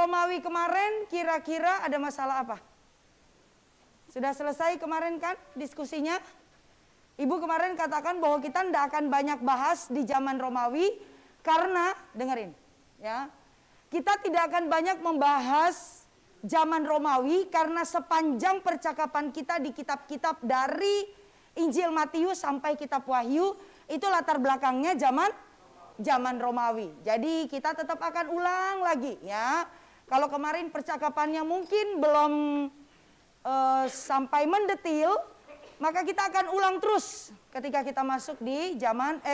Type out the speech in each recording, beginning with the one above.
Romawi kemarin kira-kira ada masalah apa? Sudah selesai kemarin kan diskusinya? Ibu kemarin katakan bahwa kita tidak akan banyak bahas di zaman Romawi karena, dengerin ya, kita tidak akan banyak membahas zaman Romawi karena sepanjang percakapan kita di kitab-kitab dari Injil Matius sampai kitab Wahyu itu latar belakangnya zaman Romawi. Jadi kita tetap akan ulang lagi ya. Kalau kemarin percakapannya mungkin belum sampai mendetil, maka kita akan ulang terus ketika kita masuk di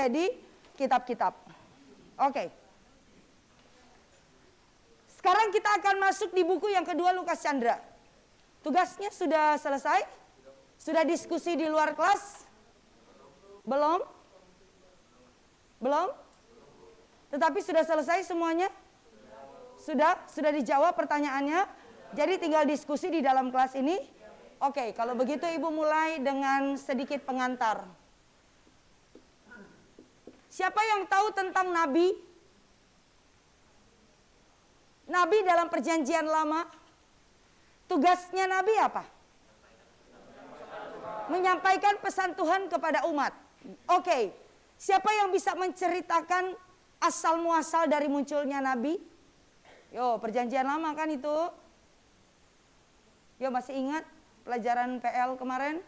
di kitab-kitab. Oke. Sekarang kita akan masuk di buku yang kedua Lukas Chandra. Tugasnya sudah selesai? Sudah diskusi di luar kelas? Belum? Belum? Tetapi sudah selesai semuanya? Sudah dijawab pertanyaannya? Jadi tinggal diskusi di dalam kelas ini? Oke, kalau begitu Ibu mulai dengan sedikit pengantar. Siapa yang tahu tentang Nabi? Nabi dalam perjanjian lama, tugasnya Nabi apa? Menyampaikan pesan Tuhan kepada umat. Oke, siapa yang bisa menceritakan asal muasal dari munculnya Nabi? Yo, perjanjian lama kan itu? Yo, masih ingat pelajaran PL kemarin?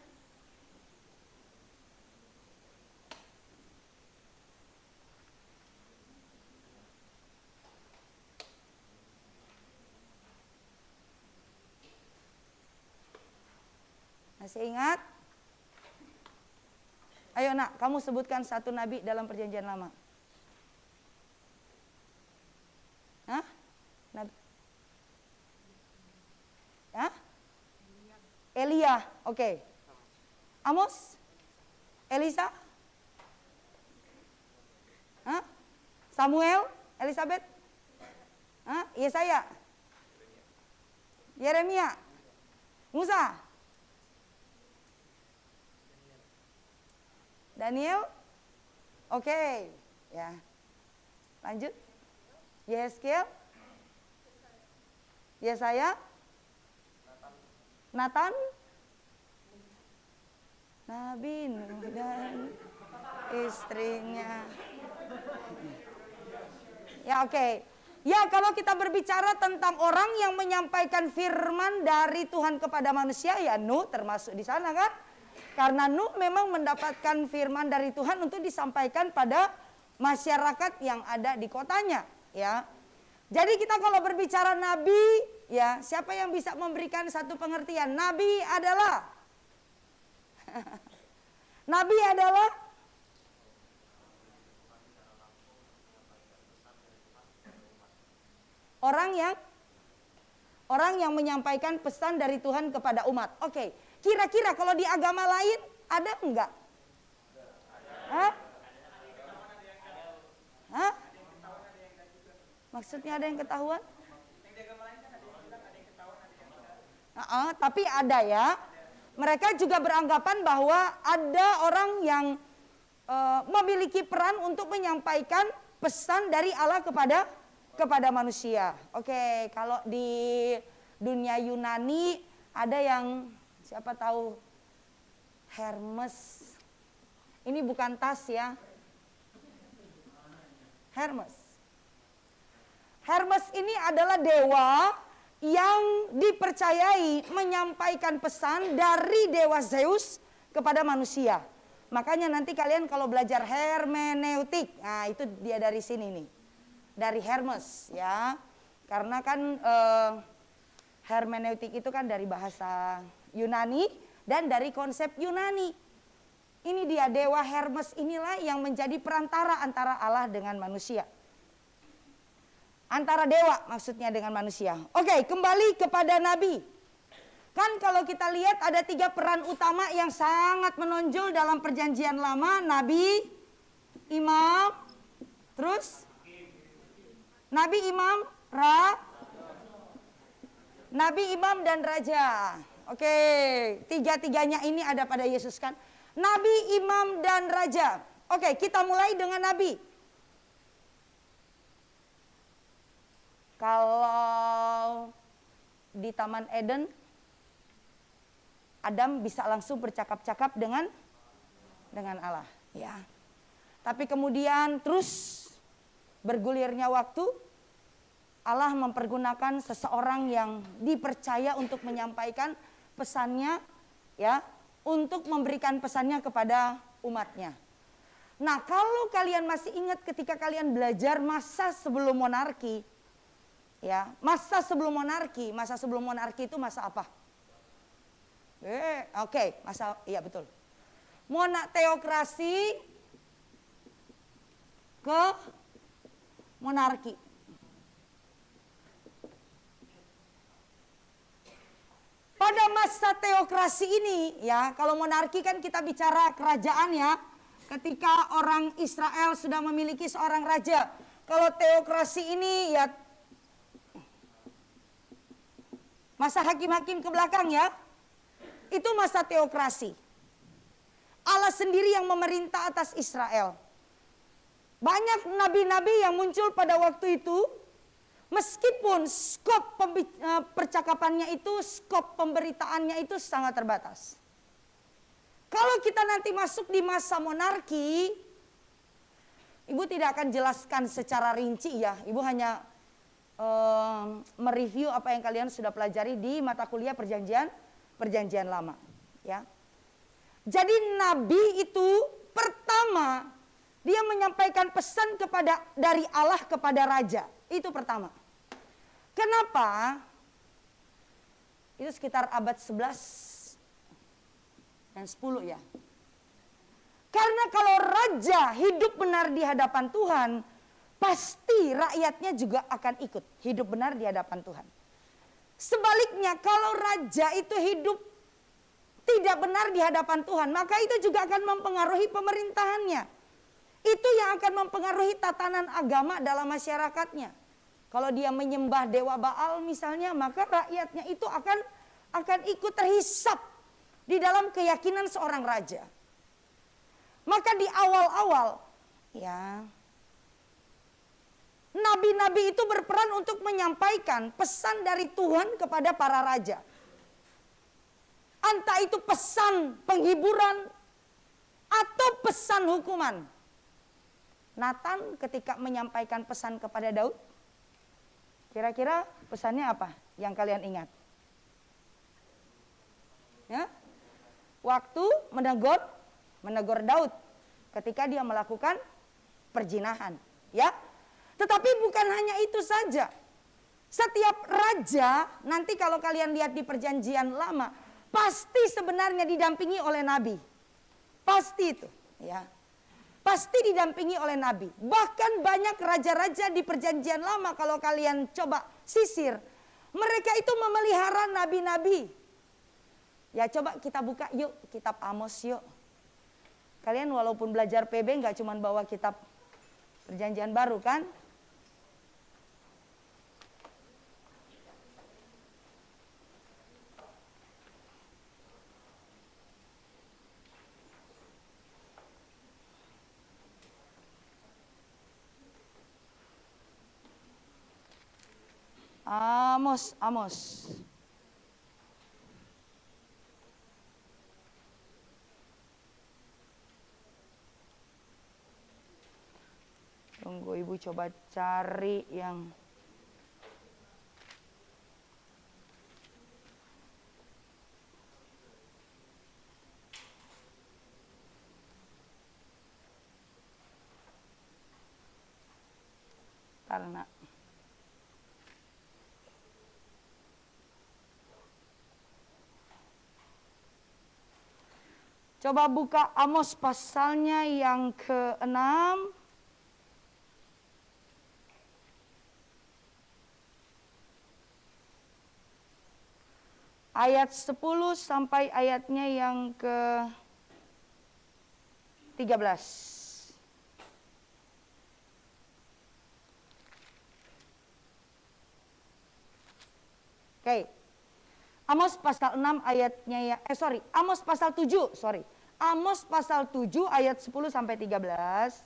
Masih ingat? Ayo nak, kamu sebutkan satu nabi dalam perjanjian lama. Hah? Nabi? Hah? Elia, oke. Amos? Elisa? Hah? Samuel? Elizabeth? Hah? Yesaya? Yeremia? Musa? Daniel? Oke, ya. Lanjut. Yeskel? Yesaya? Nathan? Nabi Nuh dan istrinya. Ya, oke. Ya, kalau kita berbicara tentang orang yang menyampaikan firman dari Tuhan kepada manusia, ya Nuh termasuk di sana kan? Karena Nuh memang mendapatkan firman dari Tuhan untuk disampaikan pada masyarakat yang ada di kotanya, ya. Jadi kita kalau berbicara nabi, ya, siapa yang bisa memberikan satu pengertian? Nabi adalah Nabi adalah orang yang menyampaikan pesan dari Tuhan kepada umat. Oke. Kira-kira kalau di agama lain ada enggak? Hah? Hah? Maksudnya ada yang ketahuan? Tapi ada ya. Mereka juga beranggapan bahwa ada orang yang memiliki peran untuk menyampaikan pesan dari Allah kepada manusia. Oke, kalau di dunia Yunani ada yang siapa tahu Hermes. Ini bukan tas ya. Hermes. Hermes ini adalah dewa yang dipercayai menyampaikan pesan dari dewa Zeus kepada manusia. Makanya nanti kalian kalau belajar hermeneutik, nah itu dia dari sini nih. Dari Hermes ya. Karena kan hermeneutik itu kan dari bahasa Yunani dan dari konsep Yunani. Ini dia dewa Hermes inilah yang menjadi perantara antara Allah dengan manusia. Antara dewa maksudnya dengan manusia. Oke, kembali kepada Nabi. Kan kalau kita lihat ada 3 peran utama yang sangat menonjol dalam perjanjian lama. Nabi, imam, terus Nabi, imam, Nabi, imam, dan raja. Oke, 3-tiganya ini ada pada Yesus kan. Nabi, imam, dan raja. Oke, kita mulai dengan Nabi. Kalau di Taman Eden, Adam bisa langsung bercakap-cakap dengan Allah, ya. Tapi kemudian terus bergulirnya waktu, Allah mempergunakan seseorang yang dipercaya untuk menyampaikan pesannya, ya, untuk memberikan pesannya kepada umatnya. Nah, kalau kalian masih ingat ketika kalian belajar masa sebelum monarki, ya, masa sebelum monarki itu masa apa? Oke, masa, iya betul. Teokrasi ke monarki. Pada masa teokrasi ini, ya, kalau monarki kan kita bicara kerajaan, ya. Ketika orang Israel sudah memiliki seorang raja. Kalau teokrasi ini, ya, masa hakim-hakim ke belakang, ya. Itu masa teokrasi. Allah sendiri yang memerintah atas Israel. Banyak nabi-nabi yang muncul pada waktu itu, meskipun skop percakapannya itu, skop pemberitaannya itu sangat terbatas. Kalau kita nanti masuk di masa monarki, Ibu tidak akan jelaskan secara rinci, ya. Ibu hanya mereview apa yang kalian sudah pelajari di mata kuliah perjanjian lama, ya. Jadi nabi itu pertama dia menyampaikan pesan dari Allah kepada raja. Itu pertama. Kenapa? Itu sekitar abad 11 dan 10, ya. Karena kalau raja hidup benar di hadapan Tuhan, pasti rakyatnya juga akan ikut hidup benar di hadapan Tuhan. Sebaliknya, kalau raja itu hidup tidak benar di hadapan Tuhan, maka itu juga akan mempengaruhi pemerintahannya. Itu yang akan mempengaruhi tatanan agama dalam masyarakatnya. Kalau dia menyembah dewa Baal misalnya, maka rakyatnya itu akan ikut terhisap di dalam keyakinan seorang raja. Maka di awal-awal, ya, nabi-nabi itu berperan untuk menyampaikan pesan dari Tuhan kepada para raja. Entah itu pesan penghiburan atau pesan hukuman. Nathan ketika menyampaikan pesan kepada Daud, kira-kira pesannya apa yang kalian ingat? Ya? Waktu menegur Daud ketika dia melakukan perzinahan, ya. Tetapi bukan hanya itu saja. Setiap raja, nanti kalau kalian lihat di perjanjian lama, pasti sebenarnya didampingi oleh nabi. Pasti itu, ya. Pasti didampingi oleh nabi. Bahkan banyak raja-raja di perjanjian lama, kalau kalian coba sisir, mereka itu memelihara nabi-nabi. Ya, coba kita buka yuk, kitab Amos yuk. Kalian walaupun belajar PB nggak cuma bawa kitab perjanjian baru, kan? Amos. Tunggu, Ibu coba cari yang karena coba buka Amos pasalnya yang ke-6. Ayat 10 sampai ayatnya yang ke-13. Oke. Amos pasal 6 ayatnya ya, Amos pasal 7, Amos pasal 7 ayat 10 sampai 13.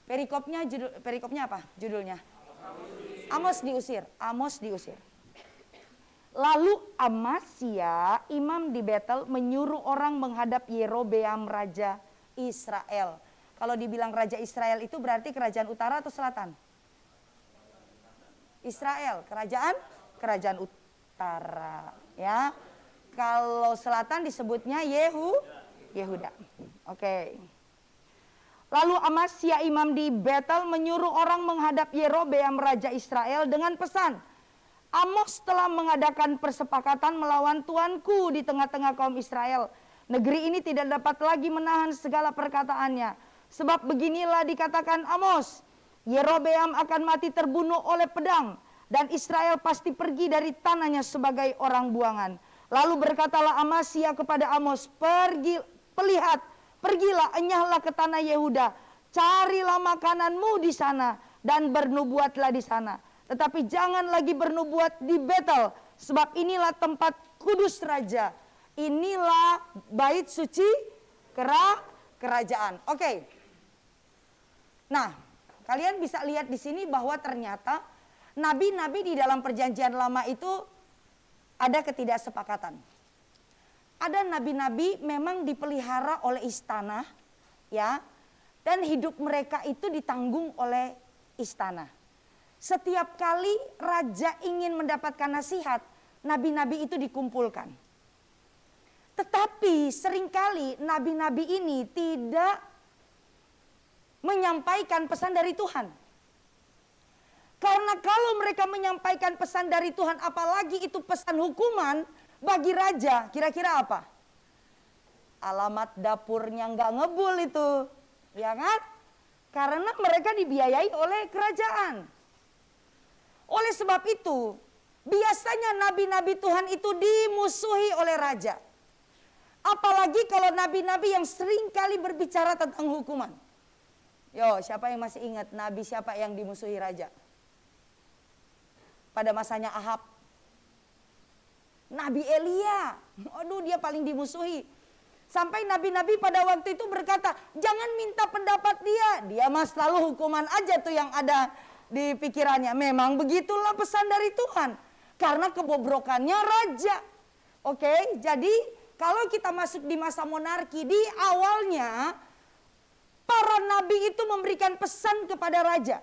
Perikopnya apa judulnya? Amos diusir. Lalu Amasya, imam di Betel, menyuruh orang menghadap Yerobeam raja Israel. Kalau dibilang raja Israel itu berarti kerajaan utara atau selatan? Israel, kerajaan utara, ya. Kalau selatan disebutnya Yehuda. Oke. Lalu Amasya imam di Betel menyuruh orang menghadap Yerobeam raja Israel dengan pesan, Amos telah mengadakan persepakatan melawan tuanku di tengah-tengah kaum Israel. Negeri ini tidak dapat lagi menahan segala perkataannya. Sebab beginilah dikatakan Amos, Yerobeam akan mati terbunuh oleh pedang, dan Israel pasti pergi dari tanahnya sebagai orang buangan. Lalu berkatalah Amasya kepada Amos, pergilah, enyahlah ke tanah Yehuda, carilah makananmu di sana, dan bernubuatlah di sana. Tetapi jangan lagi bernubuat di Betel, sebab inilah tempat kudus raja. Inilah bait suci kerajaan. Oke. Nah, kalian bisa lihat di sini bahwa ternyata nabi-nabi di dalam perjanjian lama itu ada ketidaksepakatan. Ada nabi-nabi memang dipelihara oleh istana, ya, dan hidup mereka itu ditanggung oleh istana. Setiap kali raja ingin mendapatkan nasihat, nabi-nabi itu dikumpulkan. Tetapi seringkali nabi-nabi ini tidak menyampaikan pesan dari Tuhan. Karena kalau mereka menyampaikan pesan dari Tuhan, apalagi itu pesan hukuman bagi raja, kira-kira apa? Alamat dapurnya nggak ngebul itu, ya kan? Karena mereka dibiayai oleh kerajaan. Oleh sebab itu, biasanya nabi-nabi Tuhan itu dimusuhi oleh raja. Apalagi kalau nabi-nabi yang sering kali berbicara tentang hukuman. Yo, siapa yang masih ingat nabi siapa yang dimusuhi raja? Pada masanya Ahab. Nabi Elia. Aduh, dia paling dimusuhi. Sampai nabi-nabi pada waktu itu berkata, jangan minta pendapat dia. Dia mah selalu hukuman aja tuh yang ada di pikirannya. Memang begitulah pesan dari Tuhan. Karena kebobrokannya raja. Oke, jadi kalau kita masuk di masa monarki, di awalnya para nabi itu memberikan pesan kepada raja.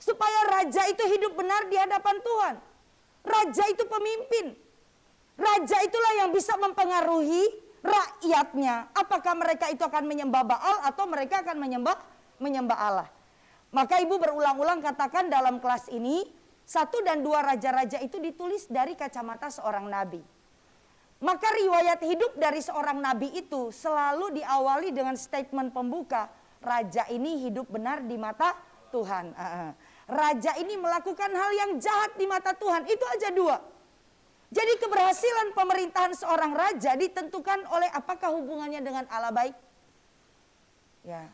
Supaya raja itu hidup benar di hadapan Tuhan. Raja itu pemimpin. Raja itulah yang bisa mempengaruhi rakyatnya. Apakah mereka itu akan menyembah Baal atau mereka akan menyembah Allah. Maka ibu berulang-ulang katakan dalam kelas ini, 1 dan 2 raja-raja itu ditulis dari kacamata seorang nabi. Maka riwayat hidup dari seorang nabi itu selalu diawali dengan statement pembuka, raja ini hidup benar di mata Tuhan. Raja ini melakukan hal yang jahat di mata Tuhan. Itu aja 2. Jadi keberhasilan pemerintahan seorang raja ditentukan oleh apakah hubungannya dengan Allah baik. Ya.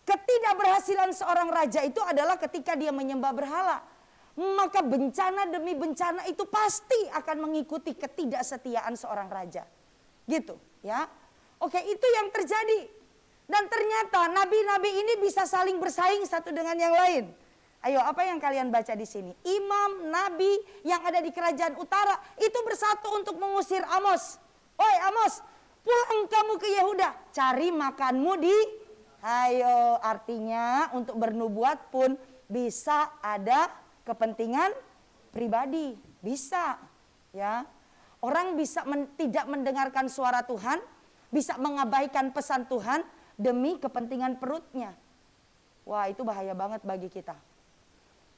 Ketidakberhasilan seorang raja itu adalah ketika dia menyembah berhala. Maka bencana demi bencana itu pasti akan mengikuti ketidaksetiaan seorang raja. Gitu, ya. Oke, itu yang terjadi. Dan ternyata nabi-nabi ini bisa saling bersaing satu dengan yang lain. Ayo, apa yang kalian baca di sini? Imam, nabi yang ada di kerajaan utara itu bersatu untuk mengusir Amos. Oi Amos, pulang kamu ke Yehuda, cari makanmu di... Ayo, artinya untuk bernubuat pun bisa ada kepentingan pribadi. Bisa, ya. Orang bisa tidak mendengarkan suara Tuhan, bisa mengabaikan pesan Tuhan demi kepentingan perutnya. Wah, itu bahaya banget bagi kita.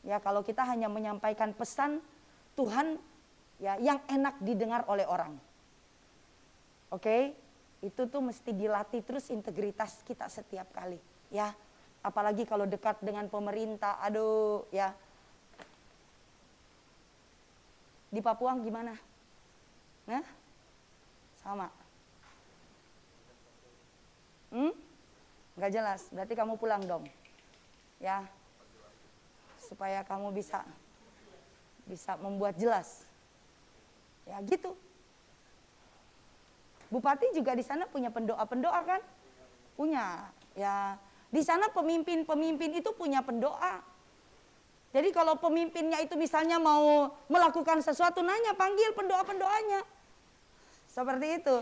Ya, kalau kita hanya menyampaikan pesan Tuhan ya yang enak didengar oleh orang. Oke? Itu tuh mesti dilatih terus integritas kita setiap kali, ya. Apalagi kalau dekat dengan pemerintah, aduh, ya. Di Papua gimana? Nah? Sama. Nggak jelas, berarti kamu pulang dong. Ya. Supaya kamu bisa membuat jelas. Ya gitu. Bupati juga di sana punya pendoa-pendoa kan? Punya. Ya, di sana pemimpin-pemimpin itu punya pendoa. Jadi kalau pemimpinnya itu misalnya mau melakukan sesuatu, nanya, panggil pendoa-pendoanya. Seperti itu.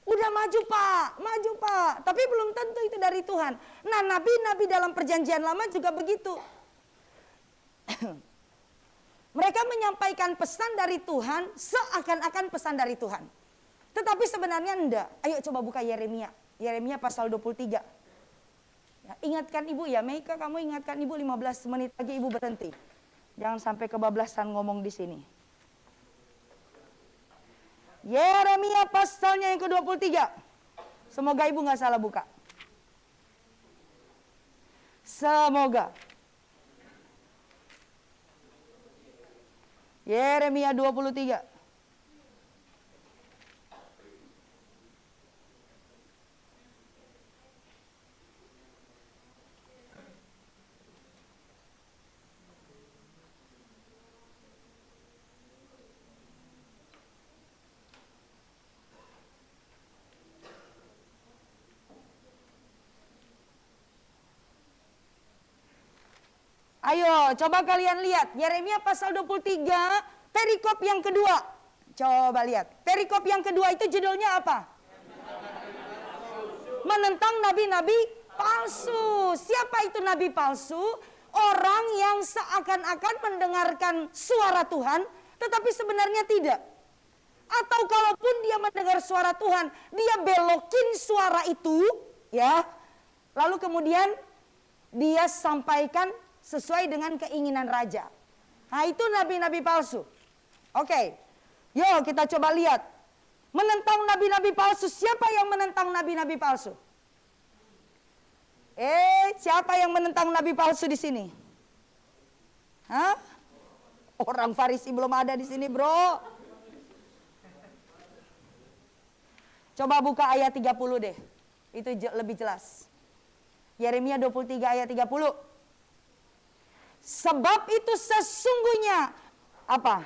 Udah maju Pak, tapi belum tentu itu dari Tuhan. Nah, nabi-nabi dalam perjanjian lama juga begitu. Mereka menyampaikan pesan dari Tuhan seakan-akan pesan dari Tuhan. Tetapi sebenarnya enggak. Ayo coba buka Yeremia. Yeremia pasal 23. Ya, ingatkan ibu ya, Meika, kamu ingatkan ibu 15 menit lagi ibu berhenti. Jangan sampai kebablasan ngomong di sini. Yeremia pasalnya yang ke-23. Semoga ibu nggak salah buka. Semoga. Yeremia 23. Ayo, coba kalian lihat. Yeremia pasal 23, perikop yang kedua. Coba lihat. Perikop yang kedua itu judulnya apa? Menentang nabi-nabi palsu. Siapa itu nabi palsu? Orang yang seakan-akan mendengarkan suara Tuhan, tetapi sebenarnya tidak. Atau kalaupun dia mendengar suara Tuhan, dia belokin suara itu, ya. Lalu kemudian dia sampaikan sesuai dengan keinginan raja. Nah, itu nabi-nabi palsu. Oke, yuk kita coba lihat. Menentang nabi-nabi palsu. Siapa yang menentang nabi-nabi palsu? Siapa yang menentang nabi palsu di sini? Hah? Orang Farisi belum ada di sini, bro. Coba buka ayat 30 deh. Itu lebih jelas. Yeremia 23 ayat 30. Sebab itu sesungguhnya apa?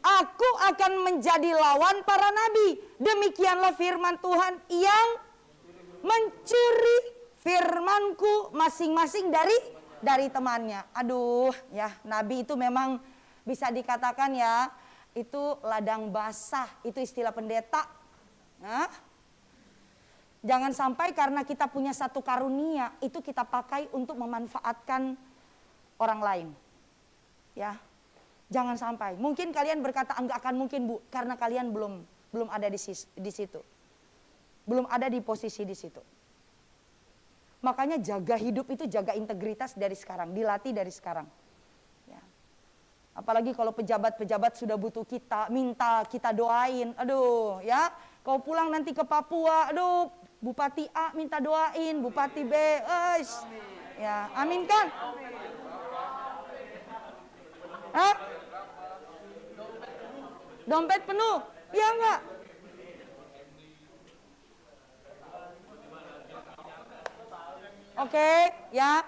Aku akan menjadi lawan para nabi. Demikianlah firman Tuhan yang mencuri firmanku masing-masing dari temannya. Aduh, ya, nabi itu memang bisa dikatakan ya, itu ladang basah, itu istilah pendeta. Nah, jangan sampai karena kita punya satu karunia, itu kita pakai untuk memanfaatkan orang lain. Ya, jangan sampai. Mungkin kalian berkata, enggak akan mungkin Bu, karena kalian belum ada di situ. Belum ada di posisi di situ. Makanya jaga hidup itu, jaga integritas dari sekarang, dilatih dari sekarang. Ya. Apalagi kalau pejabat-pejabat sudah butuh kita, minta kita doain. Aduh, ya, kau pulang nanti ke Papua, aduh, Bupati A minta doain, Bupati B, ya, amin kan? Hah? Dompet penuh, iya enggak? Oke, ya.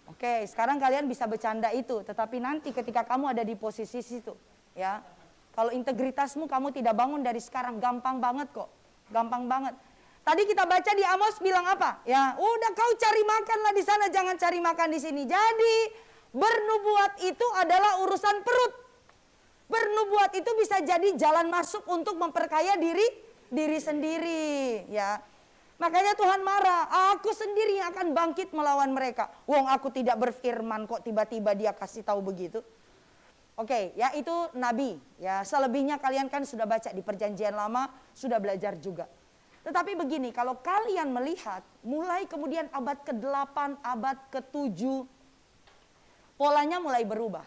Oke, sekarang kalian bisa bercanda itu, tetapi nanti ketika kamu ada di posisi situ, ya. Kalau integritasmu kamu tidak bangun dari sekarang, gampang banget kok. Gampang banget. Tadi kita baca di Amos bilang apa? Ya, udah kau cari makanlah di sana, jangan cari makan di sini. Jadi, bernubuat itu adalah urusan perut. Bernubuat itu bisa jadi jalan masuk untuk memperkaya diri sendiri, ya. Makanya Tuhan marah, aku sendiri yang akan bangkit melawan mereka. Wong aku tidak berfirman kok tiba-tiba dia kasih tahu begitu. Oke, ya itu nabi. Ya, selebihnya kalian kan sudah baca di perjanjian lama, sudah belajar juga. Tetapi begini, kalau kalian melihat mulai kemudian abad ke-8, abad ke-7, polanya mulai berubah.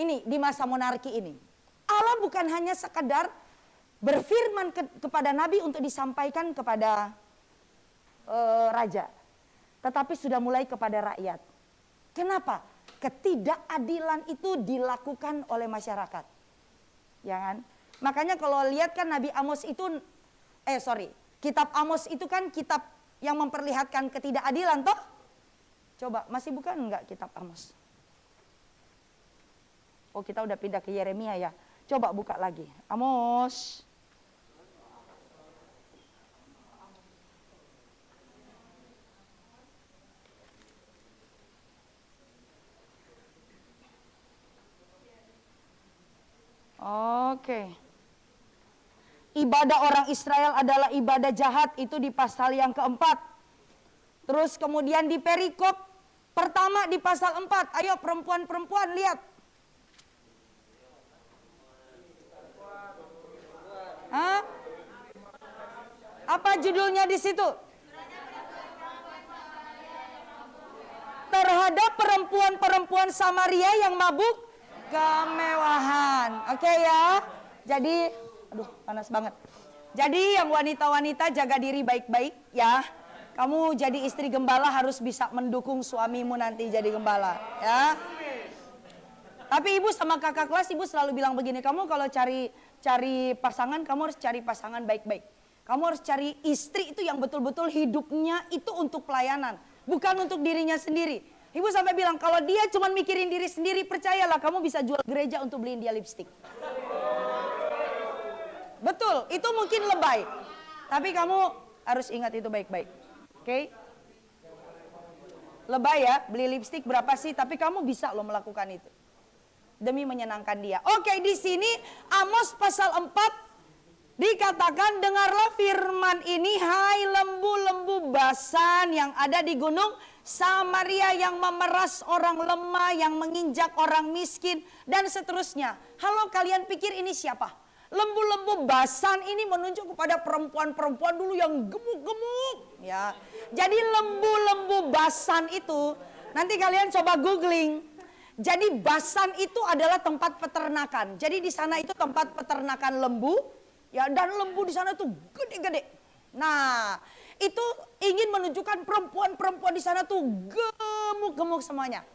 Ini di masa monarki ini. Allah bukan hanya sekedar berfirman kepada nabi untuk disampaikan kepada raja. Tetapi sudah mulai kepada rakyat. Kenapa? Ketidakadilan itu dilakukan oleh masyarakat. Ya kan? Makanya kalau lihat kan Nabi Amos itu, kitab Amos itu kan kitab yang memperlihatkan ketidakadilan toh? Coba, masih bukan enggak kitab Amos? Oh, kita udah pindah ke Yeremia ya. Coba buka lagi. Amos. Oke. Ibadah orang Israel adalah ibadah jahat, itu di pasal yang keempat. Terus kemudian di perikop pertama di pasal 4. Ayo perempuan-perempuan lihat. Hah? Apa judulnya di situ? Terhadap perempuan-perempuan Samaria yang mabuk kemewahan. Oke ya. Jadi, aduh panas banget. Jadi yang wanita-wanita jaga diri baik-baik ya. Kamu jadi istri gembala harus bisa mendukung suamimu nanti jadi gembala ya. Tapi ibu sama kakak kelas ibu selalu bilang begini, kamu kalau cari pasangan kamu harus cari pasangan baik-baik. Kamu harus cari istri itu yang betul-betul hidupnya itu untuk pelayanan, bukan untuk dirinya sendiri. Ibu sampai bilang kalau dia cuma mikirin diri sendiri, percayalah kamu bisa jual gereja untuk beliin dia lipstik. Betul, itu mungkin lebay. Tapi kamu harus ingat itu baik-baik. Oke? Lebay ya, beli lipstik berapa sih? Tapi kamu bisa loh melakukan itu. Demi menyenangkan dia. Oke, di sini Amos pasal 4 dikatakan, dengarlah firman ini, hai lembu-lembu basan yang ada di gunung Samaria, yang memeras orang lemah, yang menginjak orang miskin, dan seterusnya. Halo, kalian pikir ini siapa? Lembu-lembu basan ini menunjuk kepada perempuan-perempuan dulu yang gemuk-gemuk. Ya, jadi lembu-lembu basan itu, nanti kalian coba googling. Jadi basan itu adalah tempat peternakan. Jadi di sana itu tempat peternakan lembu. Ya, dan lembu di sana tuh gede-gede. Nah, itu ingin menunjukkan perempuan-perempuan di sana tuh gemuk-gemuk semuanya.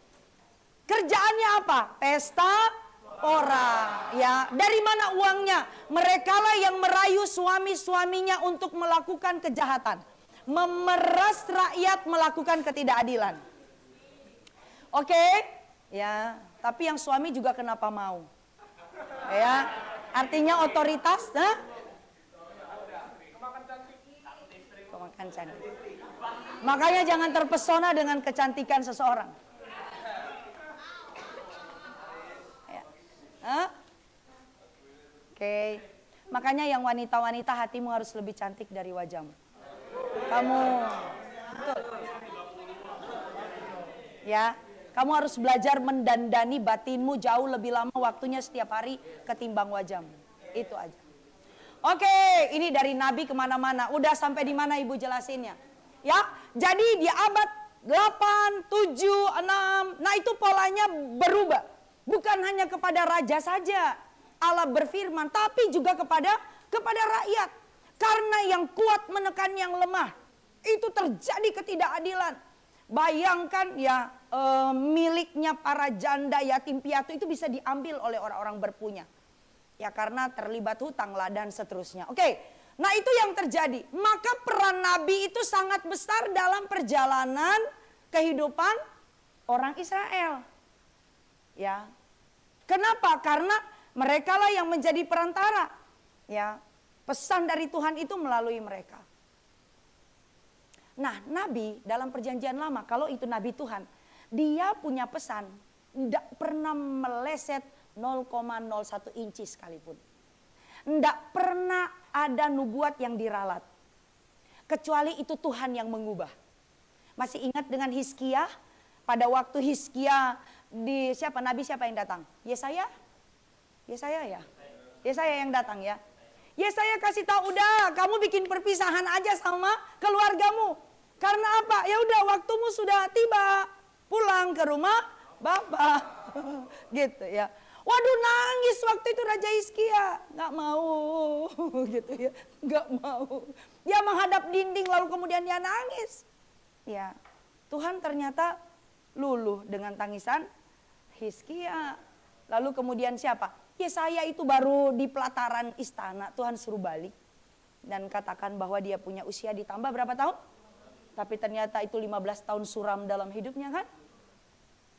Kerjaannya apa? Pesta orang. Ya, dari mana uangnya? Merekalah yang merayu suami-suaminya untuk melakukan kejahatan, memeras rakyat melakukan ketidakadilan. Oke? Ya, tapi yang suami juga kenapa mau? Ya. Artinya otoritas, Kemakan cantik. Makanya jangan terpesona dengan kecantikan seseorang. Ya. Oke. Makanya yang wanita-wanita, hatimu harus lebih cantik dari wajahmu. Kamu, betul. Ya. Kamu harus belajar mendandani batinmu jauh lebih lama waktunya setiap hari ketimbang wajahmu. Itu aja. Oke, ini dari Nabi kemana-mana. Udah sampai di mana ibu jelasinnya? Ya, jadi di abad 8, 7, 6. Nah itu polanya berubah. Bukan hanya kepada raja saja Allah berfirman, tapi juga kepada rakyat. Karena yang kuat menekan yang lemah. Itu terjadi ketidakadilan. Bayangkan ya, miliknya para janda yatim piatu itu bisa diambil oleh orang-orang berpunya. Ya karena terlibat hutang lah dan seterusnya. Oke, nah itu yang terjadi. Maka peran Nabi itu sangat besar dalam perjalanan kehidupan orang Israel. Ya, kenapa? Karena mereka lah yang menjadi perantara. Ya, pesan dari Tuhan itu melalui mereka. Nah, Nabi dalam perjanjian lama, kalau itu Nabi Tuhan, dia punya pesan, tidak pernah meleset 0,01 inci sekalipun. Tidak pernah ada nubuat yang diralat. Kecuali itu Tuhan yang mengubah. Masih ingat dengan Hizkia? Pada waktu Hizkia, Nabi siapa yang datang? Yesaya? Yesaya ya? Yesaya yang datang ya? Yesaya kasih tahu, udah kamu bikin perpisahan aja sama keluargamu. Karena apa? Ya udah waktumu sudah tiba. Pulang ke rumah Bapak. Gitu ya. Waduh, nangis waktu itu Raja Hizkia. Nggak mau. Gitu ya. Nggak mau. Dia menghadap dinding lalu kemudian dia nangis. Ya. Tuhan ternyata luluh dengan tangisan Hizkia. Lalu kemudian siapa? Yesaya itu baru di pelataran istana, Tuhan suruh balik. Dan katakan bahwa dia punya usia ditambah berapa tahun? Tapi ternyata itu 15 tahun suram dalam hidupnya kan?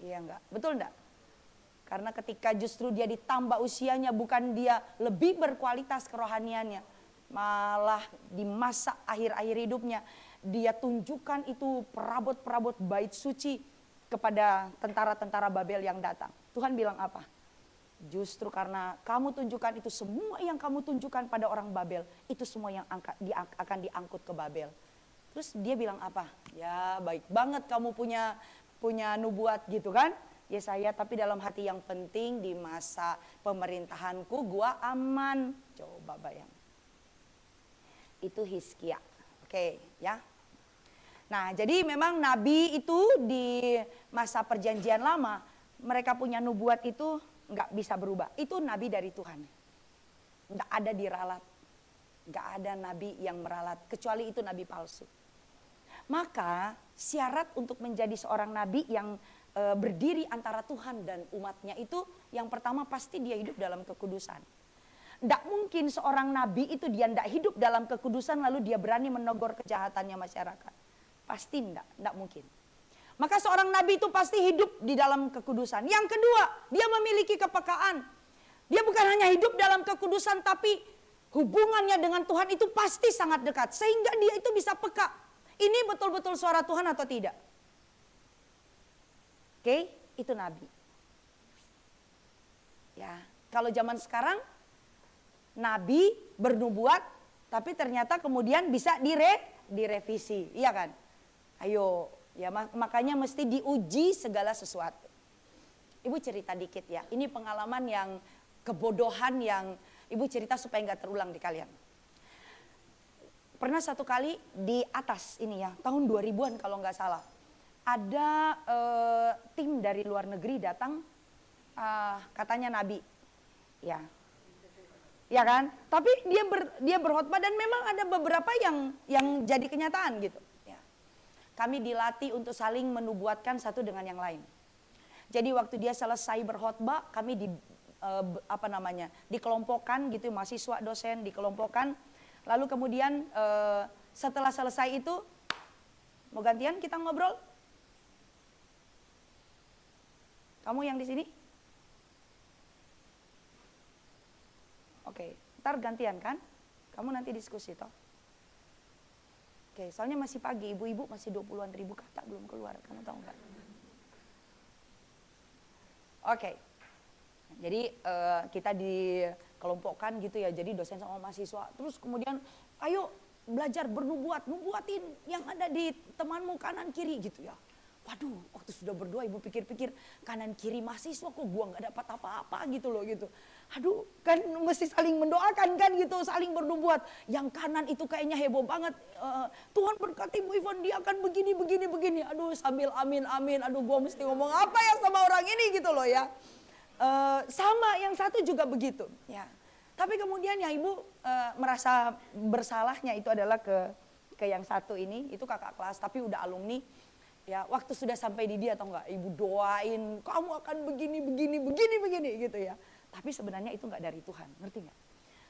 Iya enggak? Betul enggak? Karena ketika justru dia ditambah usianya, bukan dia lebih berkualitas kerohaniannya. Malah di masa akhir-akhir hidupnya, dia tunjukkan itu perabot-perabot bait suci kepada tentara-tentara Babel yang datang. Tuhan bilang apa? Justru karena kamu tunjukkan itu, semua yang kamu tunjukkan pada orang Babel, itu semua yang akan diangkut ke Babel. Terus dia bilang apa? Ya baik banget kamu punya nubuat gitu kan. Yesaya, tapi dalam hati yang penting di masa pemerintahanku gua aman. Coba bayang. Itu Hizkia. Oke ya. Nah jadi memang nabi itu di masa perjanjian lama, mereka punya nubuat itu nggak bisa berubah. Itu nabi dari Tuhan. Nggak ada diralat. Nggak ada nabi yang meralat. Kecuali itu nabi palsu. Maka syarat untuk menjadi seorang nabi yang berdiri antara Tuhan dan umatnya itu, yang pertama pasti dia hidup dalam kekudusan. Nggak mungkin seorang nabi itu dia nggak hidup dalam kekudusan lalu dia berani menegur kejahatannya masyarakat. Pasti nggak mungkin. Maka seorang nabi itu pasti hidup di dalam kekudusan. Yang kedua, dia memiliki kepekaan. Dia bukan hanya hidup dalam kekudusan, tapi hubungannya dengan Tuhan itu pasti sangat dekat. Sehingga dia itu bisa peka. Ini betul-betul suara Tuhan atau tidak? Oke, itu nabi. Ya, kalau zaman sekarang, nabi bernubuat, tapi ternyata kemudian bisa direvisi. Iya kan? Ayo. Ya makanya mesti diuji segala sesuatu. Ibu cerita dikit ya. Ini pengalaman yang kebodohan yang ibu cerita supaya nggak terulang di kalian. Pernah satu kali di atas ini ya, tahun 2000-an kalau nggak salah. Ada tim dari luar negeri datang, katanya nabi. Ya. Ya kan? Tapi dia berkhotbah dan memang ada beberapa yang jadi kenyataan gitu. Kami dilatih untuk saling menubuatkan satu dengan yang lain. Jadi waktu dia selesai berkhotbah, kami dikelompokkan gitu, mahasiswa, dosen dikelompokkan. Lalu kemudian setelah selesai itu, mau gantian kita ngobrol? Kamu yang di sini? Oke, ntar gantian kan? Kamu nanti diskusi toh. Oke, soalnya masih pagi, ibu-ibu masih 20-an ribu kata belum keluar, kamu tahu nggak? Oke, jadi kita dikelompokkan gitu ya, jadi dosen sama mahasiswa. Terus kemudian, ayo belajar nubuatin yang ada di temanmu kanan kiri gitu ya. Waduh, waktu sudah berdoa ibu pikir-pikir kanan kiri mahasiswa kok gua nggak dapat apa-apa gitu loh gitu. Aduh, kan mesti saling mendoakan kan gitu, saling bernubuat. Yang kanan itu kayaknya heboh banget. Tuhan berkati Bu Ivan, dia akan begini. Aduh, sambil amin. Aduh, gua mesti ngomong apa ya sama orang ini gitu loh ya. Sama yang satu juga begitu. Ya. Tapi kemudian ya ibu merasa bersalahnya itu adalah ke yang satu ini, itu kakak kelas tapi udah alumni. Ya, waktu sudah sampai di dia atau enggak, ibu doain, kamu akan begini gitu ya. Tapi sebenarnya itu enggak dari Tuhan, ngerti enggak?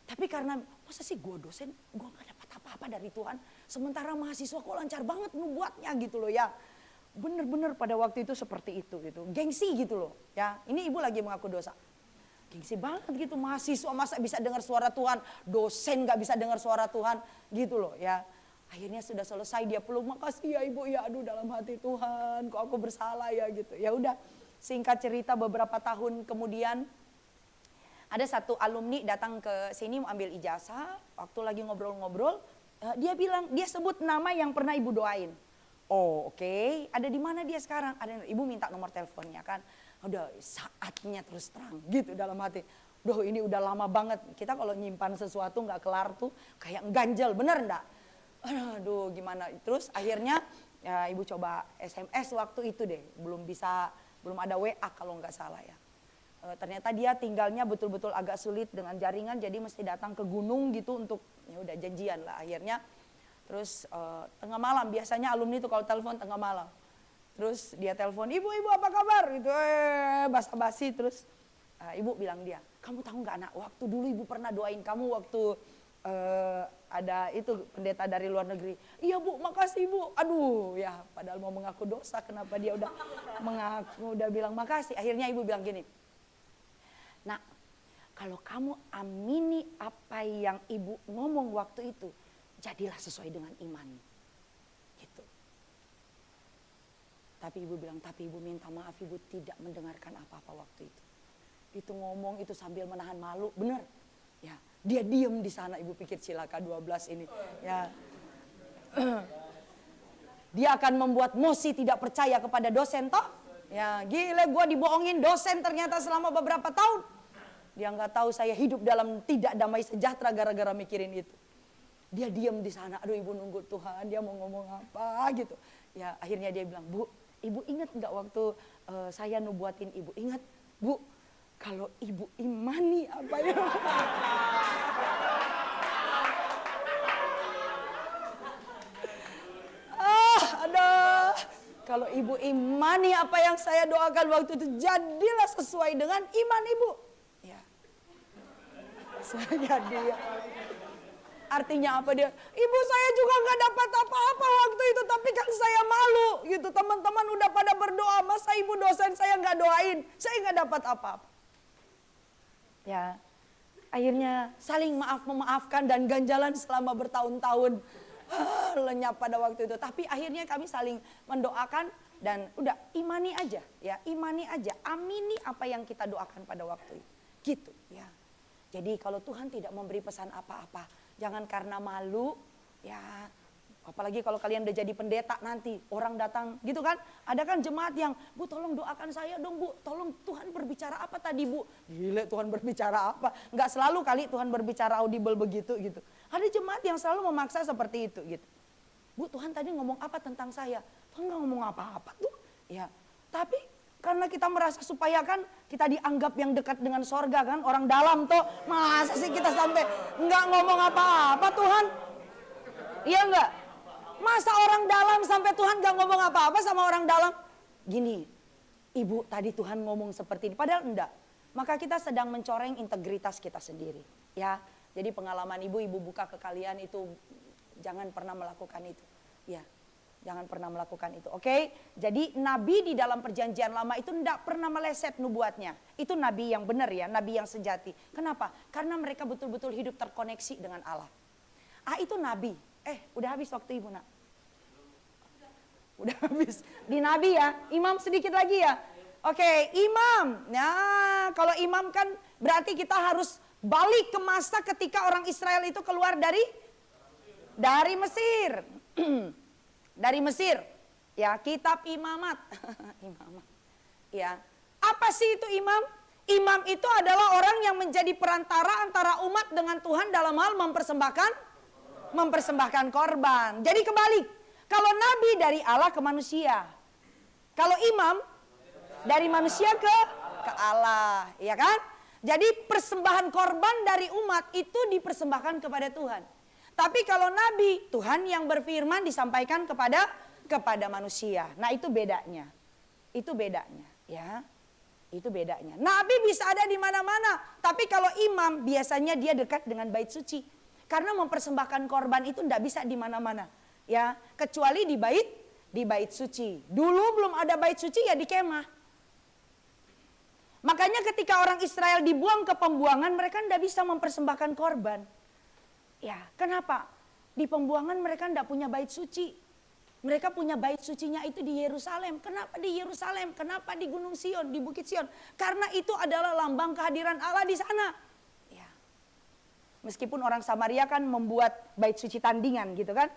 Tapi karena, masa sih gue dosen, gue enggak dapat apa-apa dari Tuhan. Sementara mahasiswa kok lancar banget nubuatnya gitu loh ya. Bener-bener pada waktu itu seperti itu gitu. Gengsi gitu loh ya. Ini ibu lagi mengaku dosa. Gengsi banget gitu, mahasiswa masa bisa dengar suara Tuhan, dosen enggak bisa dengar suara Tuhan gitu loh ya. Akhirnya sudah selesai dia peluk, makasih ya ibu ya, aduh dalam hati Tuhan kok aku bersalah ya gitu. Ya udah, singkat cerita beberapa tahun kemudian ada satu alumni datang ke sini mau ambil ijazah. Waktu lagi ngobrol-ngobrol, dia bilang, dia sebut nama yang pernah ibu doain. Oh oke, ada di mana dia sekarang? Ada, ibu minta nomor teleponnya kan. Udah saatnya terus terang gitu dalam hati. Duh ini udah lama banget, kita kalau nyimpan sesuatu nggak kelar tuh kayak ganjel, bener enggak? Aduh gimana, terus akhirnya ya, ibu coba SMS waktu itu deh, belum ada WA kalau nggak salah ya. Ternyata dia tinggalnya betul-betul agak sulit dengan jaringan, jadi mesti datang ke gunung gitu untuk ya udah janjian lah akhirnya. Terus tengah malam, biasanya alumni itu kalau telepon tengah malam. Terus dia telepon, ibu apa kabar? Gitu, basa-basi. Terus ibu bilang dia, kamu tahu nggak anak, waktu dulu ibu pernah doain kamu waktu ada itu pendeta dari luar negeri. Iya bu, makasih bu. Aduh ya, padahal mau mengaku dosa, kenapa dia udah mengaku, udah bilang makasih. Akhirnya ibu bilang gini, nah kalau kamu amini apa yang ibu ngomong waktu itu, jadilah sesuai dengan iman. Gitu. Tapi ibu bilang, tapi ibu minta maaf, ibu tidak mendengarkan apa-apa waktu itu. Itu ngomong itu sambil menahan malu, bener. Ya, dia diem di sana, ibu pikir cilaka 12 ini. Ya. Dia akan membuat Mosi tidak percaya kepada dosen toh. Ya, gila gue dibohongin dosen ternyata selama beberapa tahun. Dia nggak tahu saya hidup dalam tidak damai sejahtera gara-gara mikirin itu. Dia diam di sana, aduh ibu nunggu Tuhan, dia mau ngomong apa gitu. Ya akhirnya dia bilang, Bu, ibu ingat nggak waktu saya nubuatin ibu? Ingat, Bu, kalau ibu imani apa ya? Aduh, kalau ibu imani apa yang saya doakan waktu itu, jadilah sesuai dengan iman ibu. Ya, saya dia. Artinya apa dia? Ibu saya juga nggak dapat apa-apa waktu itu, tapi kan saya malu gitu. Teman-teman udah pada berdoa, masa ibu dosen saya nggak doain, saya nggak dapat apa-apa. Ya, akhirnya saling memaafkan dan ganjalan selama bertahun-tahun. Lenyap pada waktu itu. Tapi akhirnya kami saling mendoakan dan udah imani aja, ya imani aja, amini apa yang kita doakan pada waktu itu. Gitu, ya. Jadi kalau Tuhan tidak memberi pesan apa-apa, jangan karena malu, ya. Apalagi kalau kalian udah jadi pendeta nanti, orang datang gitu kan. Ada kan jemaat yang, Bu tolong doakan saya dong Bu, tolong Tuhan berbicara apa tadi Bu. Gila Tuhan berbicara apa, nggak selalu kali Tuhan berbicara audible begitu gitu. Ada jemaat yang selalu memaksa seperti itu gitu. Bu Tuhan tadi ngomong apa tentang saya, Tuhan nggak ngomong apa-apa tuh. Ya, tapi karena kita merasa supaya kan kita dianggap yang dekat dengan sorga kan, orang dalam tuh, masa sih kita sampai nggak ngomong apa-apa Tuhan. Iya nggak? Masa orang dalam sampai Tuhan gak ngomong apa-apa sama orang dalam? Gini, ibu tadi Tuhan ngomong seperti ini, padahal enggak. Maka kita sedang mencoreng integritas kita sendiri. Ya, jadi pengalaman ibu buka ke kalian itu, jangan pernah melakukan itu. Ya, jangan pernah melakukan itu. Oke, jadi nabi di dalam perjanjian lama itu enggak pernah meleset nubuatnya. Itu nabi yang benar ya, nabi yang sejati. Kenapa? Karena mereka betul-betul hidup terkoneksi dengan Allah. Itu nabi. Udah habis waktu ibu nak. Udah habis. Di nabi ya, imam sedikit lagi ya. Oke, imam. Nah, kalau imam kan berarti kita harus balik ke masa ketika orang Israel itu keluar dari Mesir. Dari Mesir. Ya, kitab imamat. Imamat. Ya. Apa sih itu imam? Imam itu adalah orang yang menjadi perantara antara umat dengan Tuhan dalam hal mempersembahkan korban. Jadi kebalik. Kalau nabi dari Allah ke manusia. Kalau imam dari manusia ke Allah, ya kan? Jadi persembahan korban dari umat itu dipersembahkan kepada Tuhan. Tapi kalau nabi, Tuhan yang berfirman disampaikan kepada manusia. Nah, itu bedanya. Itu bedanya, ya. Itu bedanya. Nabi bisa ada di mana-mana, tapi kalau imam biasanya dia dekat dengan bait suci. Karena mempersembahkan korban itu tidak bisa di mana-mana, ya, kecuali di bait suci. Dulu belum ada bait suci ya di kemah. Makanya ketika orang Israel dibuang ke pembuangan, mereka tidak bisa mempersembahkan korban. Ya, kenapa? Di pembuangan mereka tidak punya bait suci. Mereka punya bait sucinya itu di Yerusalem. Kenapa di Yerusalem? Kenapa di Gunung Sion, di Bukit Sion? Karena itu adalah lambang kehadiran Allah di sana. Meskipun orang Samaria kan membuat bait suci tandingan gitu kan.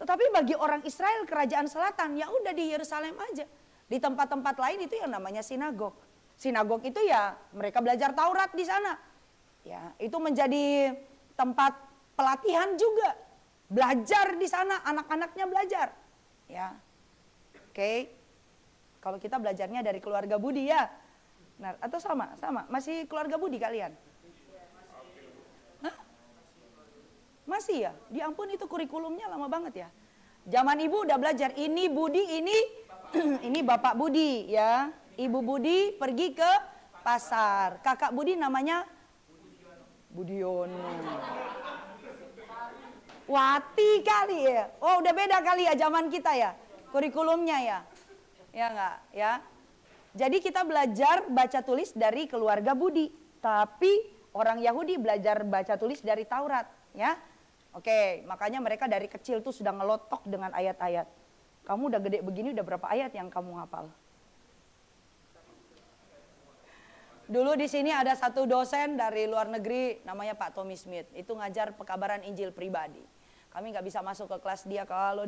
Tetapi bagi orang Israel kerajaan selatan ya udah di Yerusalem aja. Di tempat-tempat lain itu yang namanya sinagog. Sinagog itu ya mereka belajar Taurat di sana. Ya, itu menjadi tempat pelatihan juga. Belajar di sana, anak-anaknya belajar. Ya. Oke. Kalau kita belajarnya dari keluarga Budi ya. Nah, atau sama? Masih keluarga Budi kalian? Masih ya? Di ampun itu kurikulumnya lama banget ya. Zaman ibu udah belajar ini Budi, ini Bapak Budi ya. Ibu Budi pergi ke pasar. Kakak Budi namanya Budiono. Wati kali ya. Oh udah beda kali ya zaman kita ya. Kurikulumnya ya. Ya enggak ya. Jadi kita belajar baca tulis dari keluarga Budi. Tapi orang Yahudi belajar baca tulis dari Taurat ya. Oke, makanya mereka dari kecil tuh sudah ngelotok dengan ayat-ayat. Kamu udah gede begini, udah berapa ayat yang kamu hafal? Dulu di sini ada satu dosen dari luar negeri namanya Pak Tommy Smith. Itu ngajar pekabaran Injil pribadi. Kami nggak bisa masuk ke kelas dia kalau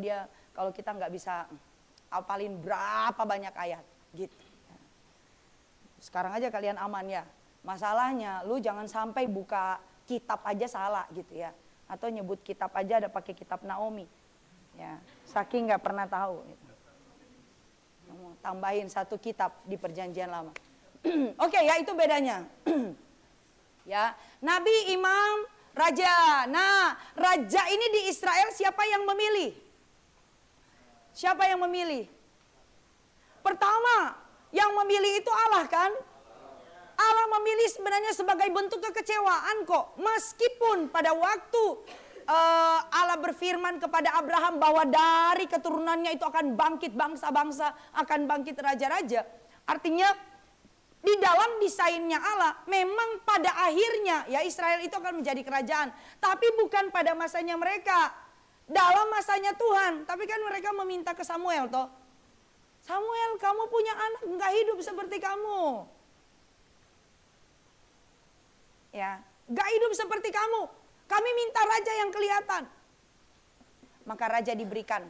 kita nggak bisa apalin berapa banyak ayat gitu. Sekarang aja kalian aman ya. Masalahnya lu jangan sampai buka kitab aja salah gitu ya. Atau nyebut kitab aja ada pakai kitab Naomi. Ya, saking nggak pernah tahu. Gitu. Tambahin satu kitab di Perjanjian Lama. Oke, ya itu bedanya. Ya, nabi, imam, raja. Nah, raja ini di Israel siapa yang memilih? Siapa yang memilih? Pertama, yang memilih itu Allah kan? Allah memilih sebenarnya sebagai bentuk kekecewaan kok. Meskipun pada waktu Allah berfirman kepada Abraham bahwa dari keturunannya itu akan bangkit bangsa-bangsa, akan bangkit raja-raja. Artinya di dalam desainnya Allah memang pada akhirnya ya Israel itu akan menjadi kerajaan. Tapi bukan pada masanya mereka. Dalam masanya Tuhan. Tapi kan mereka meminta ke Samuel toh. Samuel, kamu punya anak enggak hidup seperti kamu. Ya, enggak hidup seperti kamu. Kami minta raja yang kelihatan. Maka raja diberikan.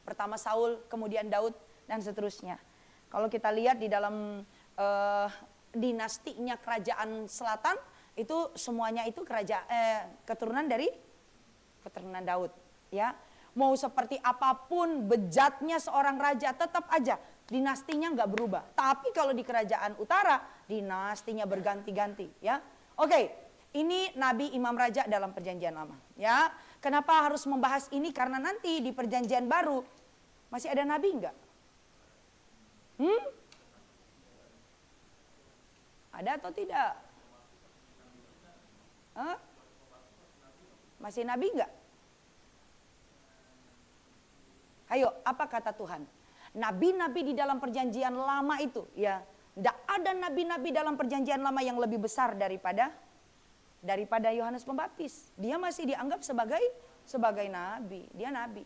Pertama Saul, kemudian Daud dan seterusnya. Kalau kita lihat di dalam dinastinya kerajaan selatan itu semuanya itu keturunan dari keturunan Daud ya. Mau seperti apapun bejatnya seorang raja tetap aja dinastinya nggak berubah. Tapi kalau di kerajaan utara dinastinya berganti-ganti ya. Oke, ini nabi, imam, raja dalam Perjanjian Lama ya. Kenapa harus membahas ini? Karena nanti di Perjanjian Baru masih ada nabi nggak? Ada atau tidak? Masih nabi enggak? Ayo, apa kata Tuhan? Nabi-nabi di dalam Perjanjian Lama itu ya, tidak ada nabi-nabi dalam Perjanjian Lama yang lebih besar daripada Yohanes Pembaptis. Dia masih dianggap sebagai nabi, dia nabi.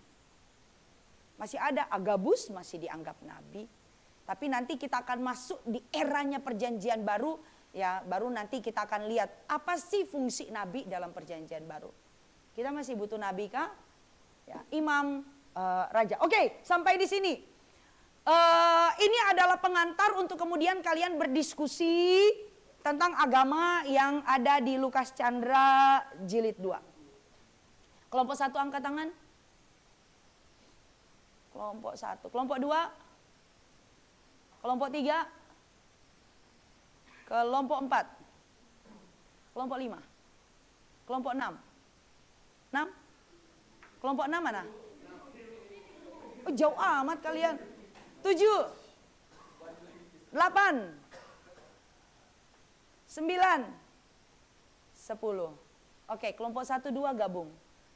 Masih ada Agabus masih dianggap nabi. Tapi nanti kita akan masuk di eranya Perjanjian Baru ya, baru nanti kita akan lihat apa sih fungsi nabi dalam Perjanjian Baru. Kita masih butuh nabi kah? Ya, imam, raja. Oke, sampai di sini. Ini adalah pengantar untuk kemudian kalian berdiskusi tentang agama yang ada di Lukas Chandra jilid 2. Kelompok 1 angkat tangan. Kelompok 1, kelompok 2. Kelompok 3, kelompok 4, kelompok 5, kelompok 6, 6, kelompok 6 mana? Oh, jauh amat kalian. 7, 8, 9, 10. Oke, kelompok 1, 2 gabung.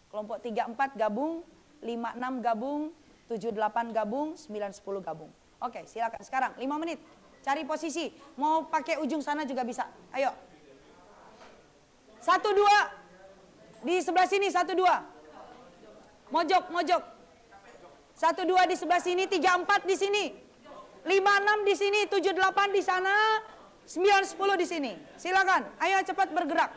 Kelompok 3, 4 gabung. 5, 6 gabung. 7, 8 gabung. 9, 10 gabung. Oke, silakan sekarang 5 menit. Cari posisi. Mau pakai ujung sana juga bisa. Ayo. 1, 2. Di sebelah sini 1, 2. Mojok. 1, 2 di sebelah sini, 3, 4 di sini. 5, 6 di sini, 7, 8 di sana, 9, 10 di sini. Silakan. Ayo cepat bergerak.